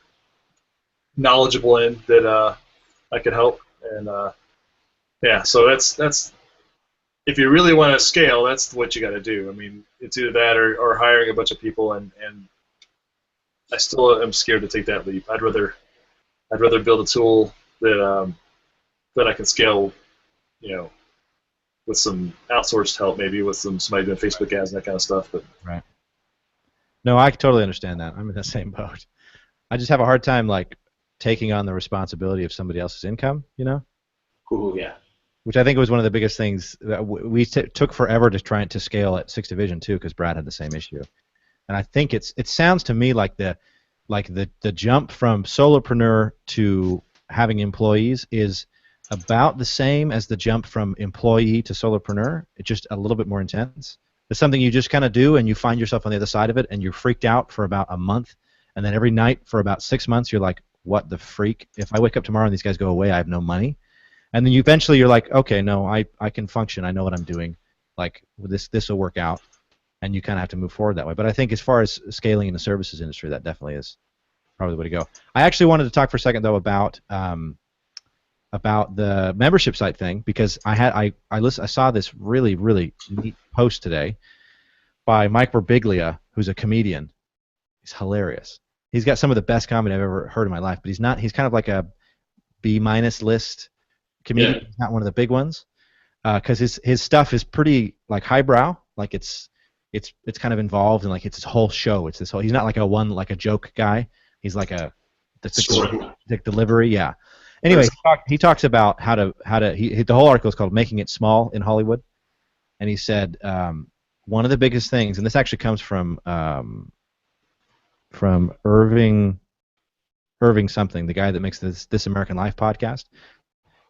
knowledgeable in that I could help, and yeah, so that's if you really want to scale, that's what you got to do. I mean, it's either that or hiring a bunch of people, and I still am scared to take that leap. I'd rather build a tool that I can scale, with some outsourced help, maybe with somebody doing Facebook ads and that kind of stuff. But Right. No, I totally understand that. I'm in the same boat. I just have a hard time like taking on the responsibility of somebody else's income, Ooh, yeah. which I think was one of the biggest things that we took forever to try to scale at 6 Division too, because Brad had the same issue. And I think it sounds to me like the jump from solopreneur to having employees is about the same as the jump from employee to solopreneur. It's just a little bit more intense. It's something you just kind of do, and you find yourself on the other side of it, and you're freaked out for about a month, and then every night for about 6 months, you're like, what the freak? If I wake up tomorrow and these guys go away, I have no money. And then eventually you're like, okay, no, I can function. I know what I'm doing. Like, this will work out, and you kind of have to move forward that way. But I think as far as scaling in the services industry, that definitely is probably the way to go. I actually wanted to talk for a second, though, about the membership site thing, because I saw this really, really neat post today by Mike Birbiglia, who's a comedian. He's hilarious. He's got some of the best comedy I've ever heard in my life, but he's kind of like a B- list comedian. Yeah. He's not one of the big ones, because his stuff is pretty like highbrow, like it's kind of involved, and like it's his whole show. It's this whole. He's not like a joke guy. He's like the delivery, yeah. Anyway, he talks about how to the whole article is called "Making It Small in Hollywood," and he said one of the biggest things, and this actually comes from Irving something, the guy that makes This American Life podcast.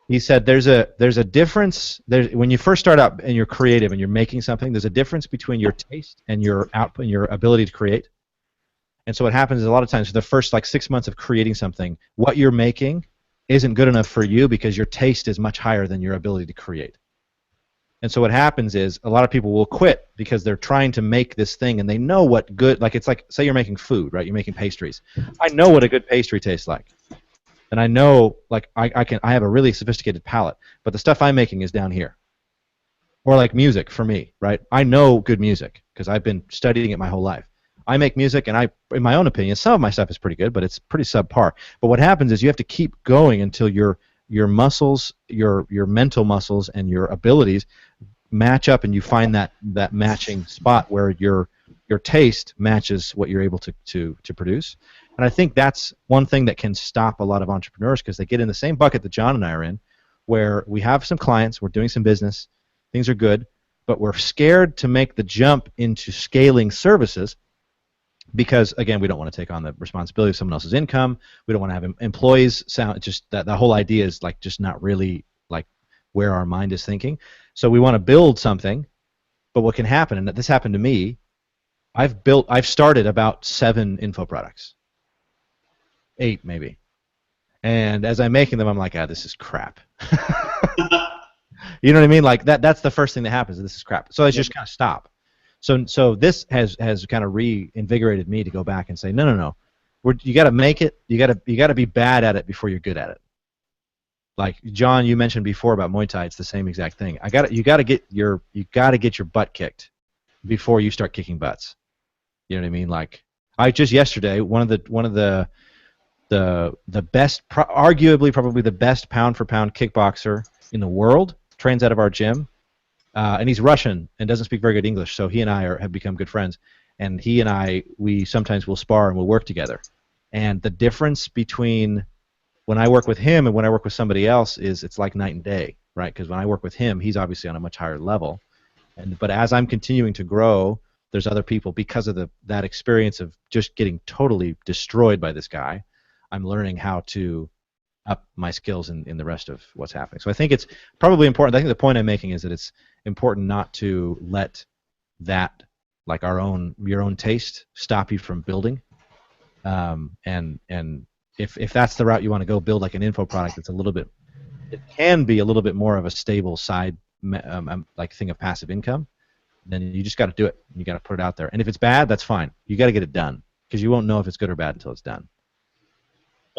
He said there's a difference. When you first start out and you're creative and you're making something, there's a difference between your taste and your output and your ability to create. And so what happens is a lot of times for the first 6 months of creating something, what you're making isn't good enough for you because your taste is much higher than your ability to create. And so what happens is a lot of people will quit because they're trying to make this thing and they know what good, it's like, say you're making food, right? You're making pastries. I know what a good pastry tastes like. And I know, I have a really sophisticated palate, but the stuff I'm making is down here. Or like music for me, right? I know good music because I've been studying it my whole life. I make music, and in my own opinion, some of my stuff is pretty good, but it's pretty subpar. But what happens is you have to keep going until your muscles, your mental muscles, and your abilities match up, and you find that matching spot where your taste matches what you're able to produce. And I think that's one thing that can stop a lot of entrepreneurs because they get in the same bucket that John and I are in, where we have some clients, we're doing some business, things are good, but we're scared to make the jump into scaling services. Because again, we don't want to take on the responsibility of someone else's income. We don't want to have employees sound just that the whole idea is just not really where our mind is thinking. So we want to build something, but what can happen, and this happened to me, I've started about 7 info products, 8 maybe, and as I'm making them, I'm like, this is crap. You know what I mean? That's the first thing that happens. This is crap. So I just kind of stop. So this has kind of reinvigorated me to go back and say, no. You got to make it. You got to be bad at it before you're good at it. Like John, you mentioned before about Muay Thai, it's the same exact thing. You got to get your butt kicked before you start kicking butts. You know what I mean? Like I just yesterday, one of the best, arguably probably the best pound for pound kickboxer in the world trains out of our gym. And he's Russian and doesn't speak very good English, so he and I have become good friends. And he and I, we sometimes will spar and we'll work together. And the difference between when I work with him and when I work with somebody else is it's like night and day, right? Because when I work with him, he's obviously on a much higher level. But as I'm continuing to grow, there's other people, because of that experience of just getting totally destroyed by this guy, I'm learning how to up my skills in the rest of what's happening. So I think it's probably important. I think the point I'm making is that it's important not to let that, your own taste, stop you from building. And if that's the route you want to go, build like an info product that's it can be a little bit more of a stable side thing of passive income, then you just got to do it. You got to put it out there. And if it's bad, that's fine. You got to get it done because you won't know if it's good or bad until it's done.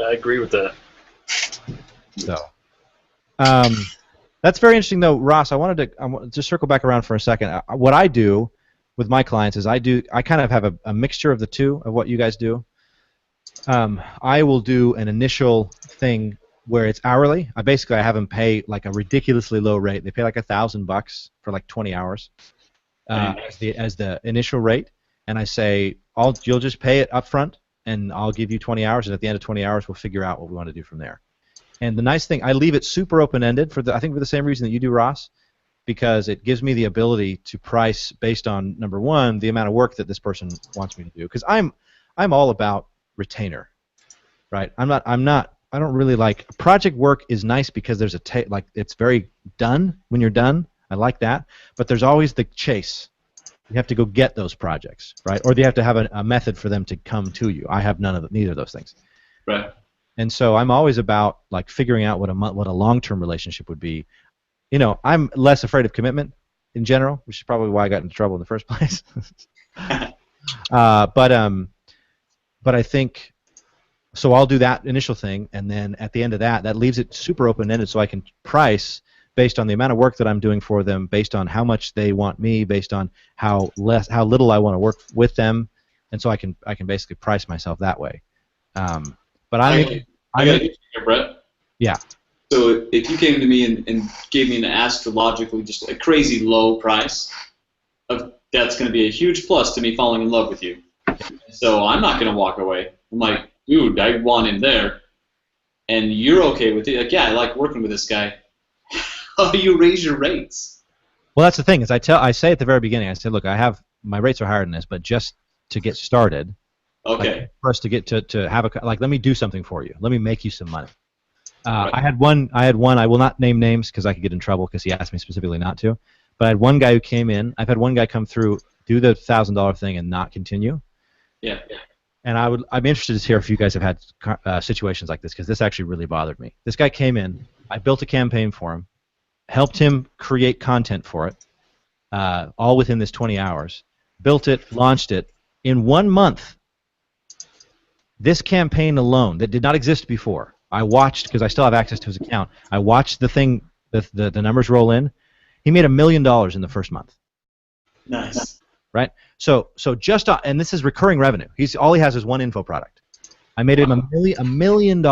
I agree with that. So, that's very interesting, though, Ross. I wanted to just circle back around for a second. What I do with my clients is I kind of have a mixture of the two of what you guys do. I will do an initial thing where it's hourly. I have them pay like a ridiculously low rate. They pay like $1,000 for like 20 hours as the initial rate, and I say you'll just pay it up front, and I'll give you 20 hours, and at the end of 20 hours, we'll figure out what we want to do from there. And the nice thing, I leave it super open-ended I think for the same reason that you do, Ross, because it gives me the ability to price based on, number one, the amount of work that this person wants me to do. Because I'm all about retainer, right? I don't really like project work. Is nice because there's it's very done when you're done. I like that, but there's always the chase. You have to go get those projects, right? Or you have to have a method for them to come to you. I have neither of those things. Right. And so I'm always about like figuring out what a long-term relationship would be. You know, I'm less afraid of commitment in general, which is probably why I got into trouble in the first place. But I think so. I'll do that initial thing, and then at the end of that leaves it super open-ended, so I can price based on the amount of work that I'm doing for them, based on how much they want me, based on how little I want to work with them, and so I can basically price myself that way. But I got a question here, Brett. Yeah. So if you came to me and gave me an astrologically just a crazy low price, that's going to be a huge plus to me falling in love with you. So I'm not going to walk away. I'm like, dude, I want him there, and you're okay with it. Like, yeah, I like working with this guy. How do you raise your rates? Well, that's the thing. I say at the very beginning, I say, look, my rates are higher than this, but just to get started. Okay. Like, for us to get to have let me do something for you. Let me make you some money. Right. I had one. I will not name names because I could get in trouble because he asked me specifically not to. But I had one guy who came in. I've had one guy come through, do the $1,000 thing, and not continue. Yeah. And I'm interested to hear if you guys have had situations like this, because this actually really bothered me. This guy came in. I built a campaign for him, helped him create content for it, all within this 20 hours. Built it, launched it in 1 month. This campaign alone that did not exist before, I watched because I still have access to his account. I watched the thing, the numbers roll in. He made $1 million in the first month. Nice. Right. So just and this is recurring revenue. All he has is one info product. I made him $1 million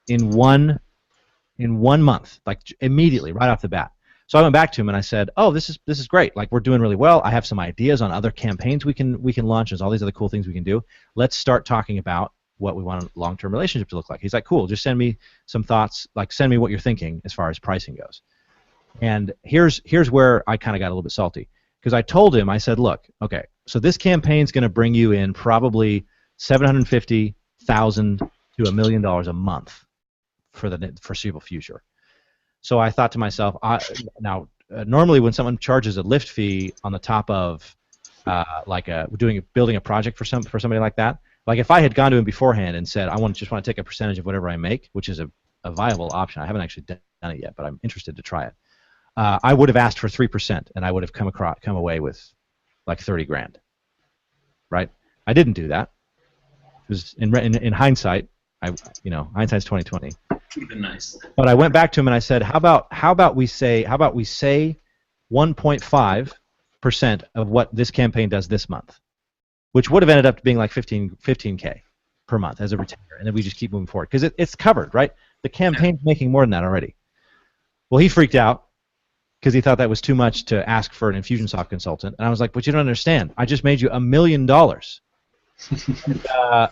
in one month, like immediately right off the bat. So I went back to him and I said, "Oh, this is great. Like, we're doing really well. I have some ideas on other campaigns we can launch. There's all these other cool things we can do. Let's start talking about what we want a long-term relationship to look like." He's like, "Cool. Just send me some thoughts. Like, send me what you're thinking as far as pricing goes." And here's where I kind of got a little bit salty, because I told him, I said, "Look, okay, so this campaign's going to bring you in probably $750,000 to $1 million a month for the foreseeable future." So I thought to myself, normally when someone charges a lift fee on the top of building a project for somebody like that, like if I had gone to him beforehand and said, just want to take a percentage of whatever I make, which is a viable option. I haven't actually done it yet, but I'm interested to try it. I would have asked for 3%, and I would have come away with like 30 grand. Right? I didn't do that. It was in hindsight. Hindsight's 20/20. Would have been nice. But I went back to him and I said, how about we say 1.5% of what this campaign does this month, which would have ended up being like 15K per month as a retainer, and then we just keep moving forward because it's covered, right? The campaign's making more than that already. Well, he freaked out because he thought that was too much to ask for an Infusionsoft consultant, and I was like, but you don't understand. I just made you $1 million.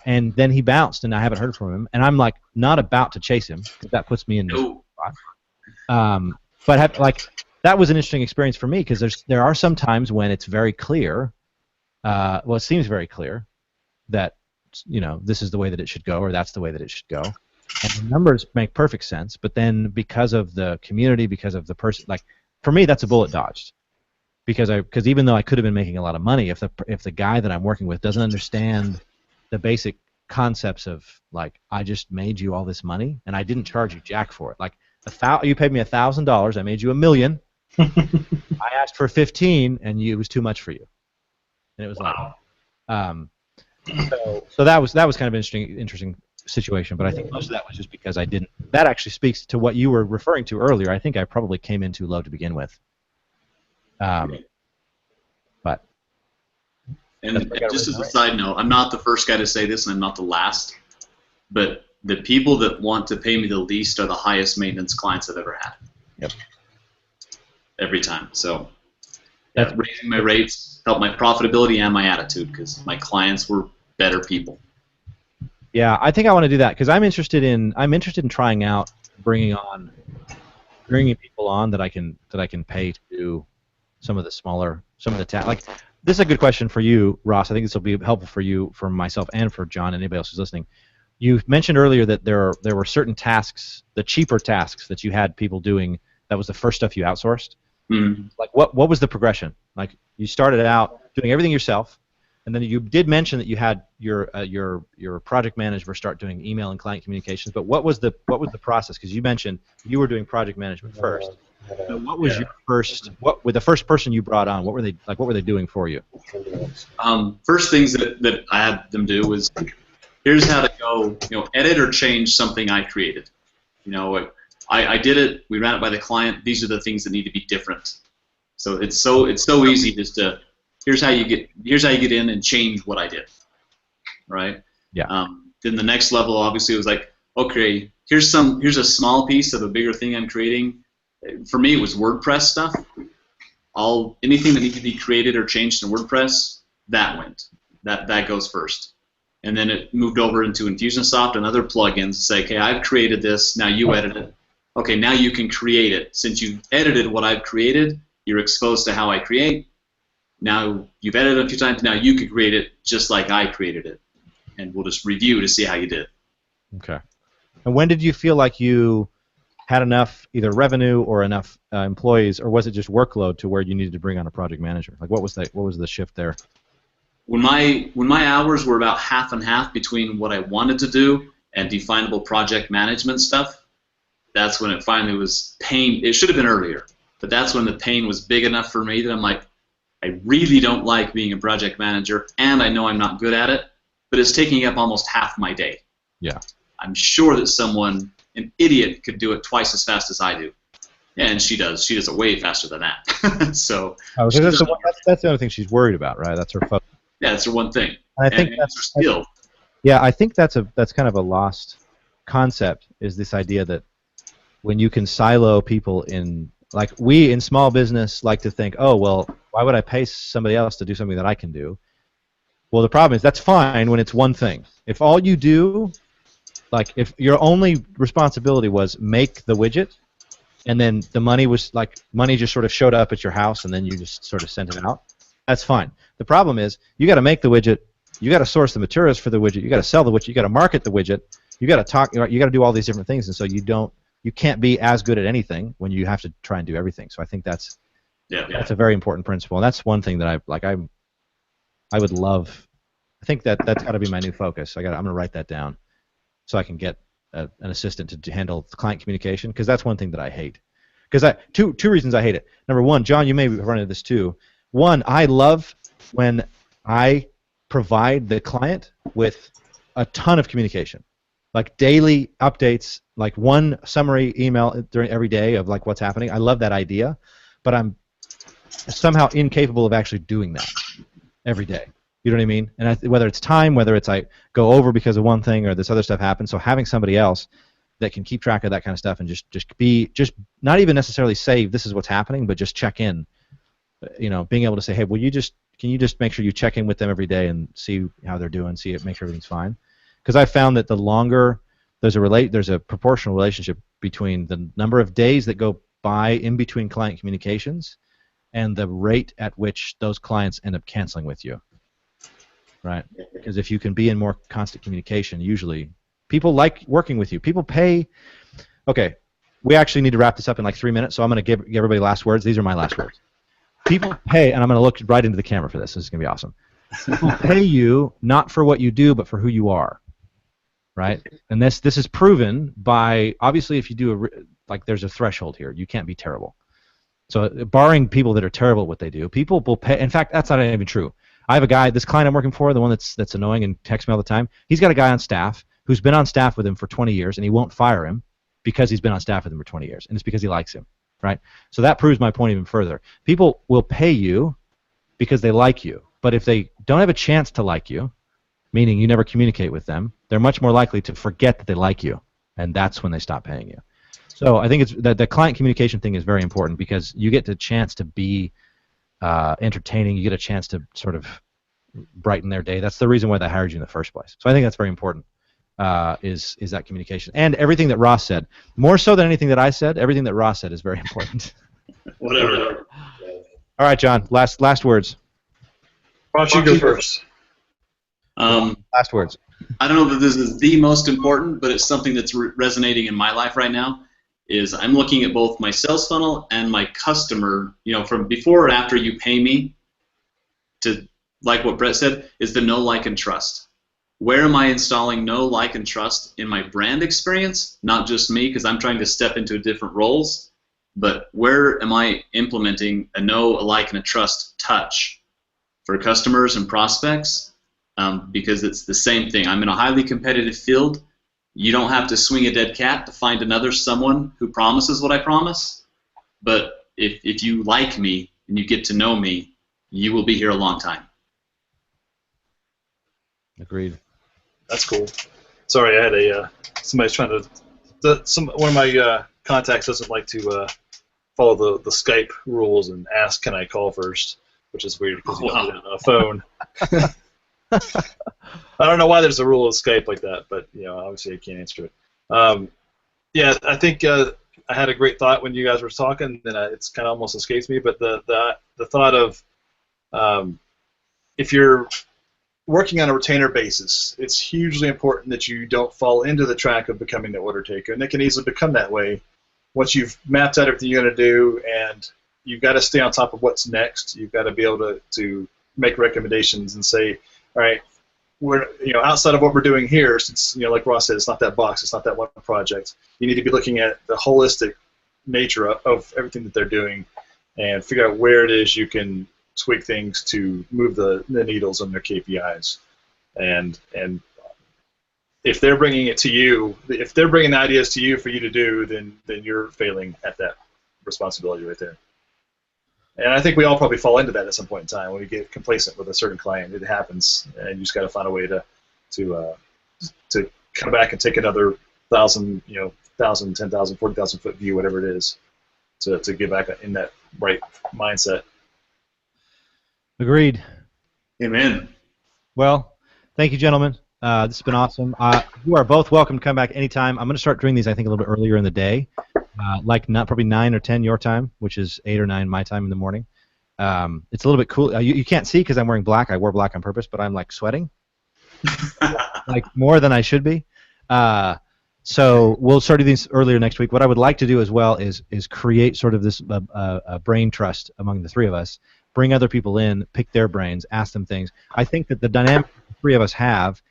And then he bounced, and I haven't heard from him. And I'm like, not about to chase him, because that puts me in this spot. But that was an interesting experience for me, because there are some times when it's very clear. It seems very clear that this is the way that it should go, or that's the way that it should go. And the numbers make perfect sense, but then because of the community, because of the person, like for me, that's a bullet dodged. Because even though I could have been making a lot of money, if the guy that I'm working with doesn't understand the basic concepts of, like, I just made you all this money and I didn't charge you jack for it. Like, you paid me $1,000, I made you $1 million. I asked for 15, and it was too much for you. And it was wow. So that was kind of an interesting situation. But I think most of that was just because I didn't. That actually speaks to what you were referring to earlier. I think I probably came in too low to begin with. But and just as a side note, I'm not the first guy to say this, and I'm not the last. But the people that want to pay me the least are the highest maintenance clients I've ever had. Yep. Every time. So yeah, raising my rates helped my profitability and my attitude because my clients were better people. Yeah, I think I want to do that because I'm interested in trying out bringing people on that I can pay to do some of the tasks. Like, this is a good question for you, Ross. I think this will be helpful for you, for myself, and for John and anybody else who's listening. You mentioned earlier that there were certain tasks, the cheaper tasks that you had people doing. That was the first stuff you outsourced. Mm-hmm. Like, what was the progression? Like, you started out doing everything yourself, and then you did mention that you had your project manager start doing email and client communications. But what was the process? Because you mentioned you were doing project management first. So what was your first? What with the first person you brought on? What were they doing for you? First things that I had them do was, here's how to go, edit or change something I created. I did it. We ran it by the client. These are the things that need to be different. So it's so easy just to, here's how you get in and change what I did, right? Yeah. Then the next level, obviously, was like, okay, here's a small piece of a bigger thing I'm creating. For me, it was WordPress stuff. Anything that needed to be created or changed in WordPress, that goes first. And then it moved over into Infusionsoft and other plugins to say, okay, I've created this, now you edit it. Okay, now you can create it. Since you've edited what I've created, you're exposed to how I create. Now you've edited it a few times, now you can create it just like I created it. And we'll just review to see how you did. Okay. And when did you feel like you had enough either revenue or enough employees, or was it just workload to where you needed to bring on a project manager? Like, what was the shift there? When my hours were about half and half between what I wanted to do and definable project management stuff, that's when it finally was pain. It should have been earlier, but that's when the pain was big enough for me that I'm like, I really don't like being a project manager, and I know I'm not good at it, but it's taking up almost half my day. Yeah. I'm sure that an idiot, could do it twice as fast as I do. Yeah, and she does. She does it way faster than that. So that's the other thing she's worried about, right? That's her focus. Yeah, that's her one thing. And I think that's her skill. Yeah, I think that's kind of a lost concept, is this idea that when you can silo people in, like, we in small business like to think, oh, well, why would I pay somebody else to do something that I can do? Well, the problem is that's fine when it's one thing. If all you do, like, if your only responsibility was make the widget, and then the money just sort of showed up at your house and then you just sort of sent it out, that's fine. The problem is you got to make the widget, you got to source the materials for the widget, you got to sell the widget, you got to market the widget, you got to do all these different things, and so you can't be as good at anything when you have to try and do everything. So I think that's a very important principle, and that's one thing that I would love. I think that's got to be my new focus. I'm going to write that down so I can get an assistant to handle client communication, because that's one thing that I hate. Because two reasons I hate it. Number one, John, you may run into this too. One, I love when I provide the client with a ton of communication, like daily updates, like one summary email during every day of like what's happening. I love that idea, but I'm somehow incapable of actually doing that every day. You know what I mean? And whether it's time, whether it's I go over because of one thing or this other stuff happens, so having somebody else that can keep track of that kind of stuff and just not even necessarily say this is what's happening, but just check in. Being able to say, hey, can you just make sure you check in with them every day and see how they're doing, make sure everything's fine. Because I found that the longer there's a proportional relationship between the number of days that go by in between client communications and the rate at which those clients end up canceling with you. Right? Because if you can be in more constant communication, usually people like working with you. People pay. Okay, we actually need to wrap this up in like 3 minutes, so I'm going to give everybody last words. These are my last words. People pay, and I'm going to look right into the camera for this. This is going to be awesome. People pay you not for what you do, but for who you are. Right? And this is proven by, obviously, if you do there's a threshold here. You can't be terrible. So barring people that are terrible at what they do, people will pay. In fact, that's not even true. I have a guy, this client I'm working for, the one that's annoying and texts me all the time. He's got a guy on staff who's been on staff with him for 20 years, and he won't fire him because he's been on staff with him for 20 years, and it's because he likes him, right? So that proves my point even further. People will pay you because they like you, but if they don't have a chance to like you, meaning you never communicate with them, they're much more likely to forget that they like you, and that's when they stop paying you. So I think it's the client communication thing is very important because you get the chance to be entertaining. You get a chance to sort of brighten their day. That's the reason why they hired you in the first place. So I think that's very important. Is that communication and everything that Ross said, more so than anything that I said. Everything that Ross said is very important. Whatever. All right, John. Last words. Why don't you go first? Last words. I don't know that this is the most important, but it's something that's resonating in my life right now. Is I'm looking at both my sales funnel and my customer. From before or after you pay me. To like what Brett said, is the know, like, and trust. Where am I installing know, like, and trust in my brand experience? Not just me, because I'm trying to step into different roles, but where am I implementing a know, a like, and a trust touch for customers and prospects? Because it's the same thing. I'm in a highly competitive field. You don't have to swing a dead cat to find another someone who promises what I promise, but if you like me and you get to know me, you will be here a long time. Agreed. That's cool. Sorry, I had somebody's trying to. One of my contacts doesn't like to follow the Skype rules and ask, "Can I call first?" Which is weird because you don't have a phone. I don't know why there's a rule of Skype like that, but obviously I can't answer it. Yeah, I think I had a great thought when you guys were talking, and it's kind of almost escapes me. But the thought of if you're working on a retainer basis, it's hugely important that you don't fall into the track of becoming the order taker, and it can easily become that way once you've mapped out everything you're going to do, and you've got to stay on top of what's next. You've got to be able to make recommendations and say, all right, we're outside of what we're doing here, since like Ross said, it's not that box, it's not that one project. You need to be looking at the holistic nature of everything that they're doing, and figure out where it is you can tweak things to move the needles on their KPIs, and if they're bringing it to you, if they're bringing the ideas to you for you to do, then you're failing at that responsibility right there. And I think we all probably fall into that at some point in time when we get complacent with a certain client. It happens, and you just got to find a way to come back and take another 1,000, 10,000, 40,000 foot view, whatever it is, to get back in that right mindset. Agreed. Amen. Well, thank you, gentlemen. This has been awesome. You are both welcome to come back anytime. I'm going to start doing these, I think, a little bit earlier in the day, probably 9 or 10 your time, which is 8 or 9 my time in the morning. It's a little bit cool. You can't see because I'm wearing black. I wore black on purpose, but I'm like sweating, like more than I should be. So we'll start doing these earlier next week. What I would like to do as well is create sort of this brain trust among the three of us. Bring other people in, pick their brains, ask them things. I think that the dynamic the three of us have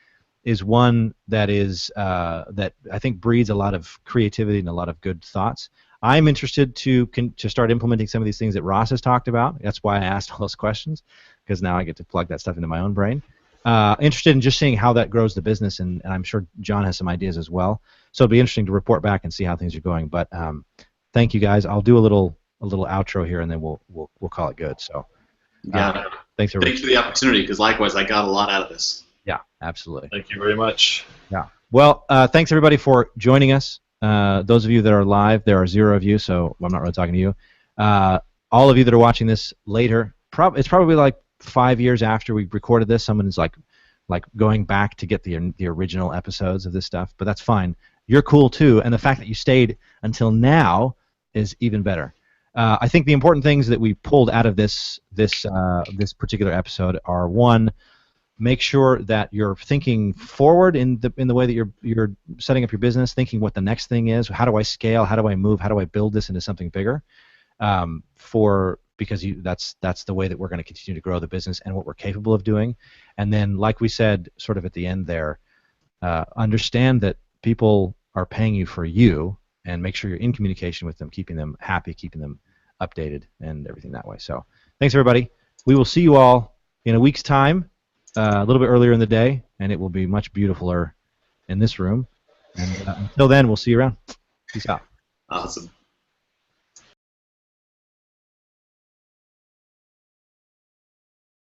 is one that is that I think breeds a lot of creativity and a lot of good thoughts. I'm interested to start implementing some of these things that Ross has talked about. That's why I asked all those questions, because now I get to plug that stuff into my own brain. Interested in just seeing how that grows the business, and I'm sure John has some ideas as well. So it'll be interesting to report back and see how things are going. But thank you guys. I'll do a little outro here, and then we'll call it good. So thanks everybody. Thanks for the opportunity, because likewise I got a lot out of this. Yeah, absolutely. Thank you very much. Yeah. Well, thanks everybody for joining us. Those of you that are live, there are 0 of you, so I'm not really talking to you. All of you that are watching this later, it's probably like 5 years after we recorded this. Someone is like going back to get the original episodes of this stuff, but that's fine. You're cool too, and the fact that you stayed until now is even better. I think the important things that we pulled out of this particular episode are: 1, make sure that you're thinking forward in the way that you're setting up your business, thinking what the next thing is. How do I scale? How do I move? How do I build this into something bigger? Because that's the way that we're going to continue to grow the business and what we're capable of doing. And then, like we said, sort of at the end there, understand that people are paying you for you, and make sure you're in communication with them, keeping them happy, keeping them updated, and everything that way. So, thanks everybody. We will see you all in a week's time, a little bit earlier in the day, and it will be much beautifuler in this room. And until then, we'll see you around. Peace out. Awesome.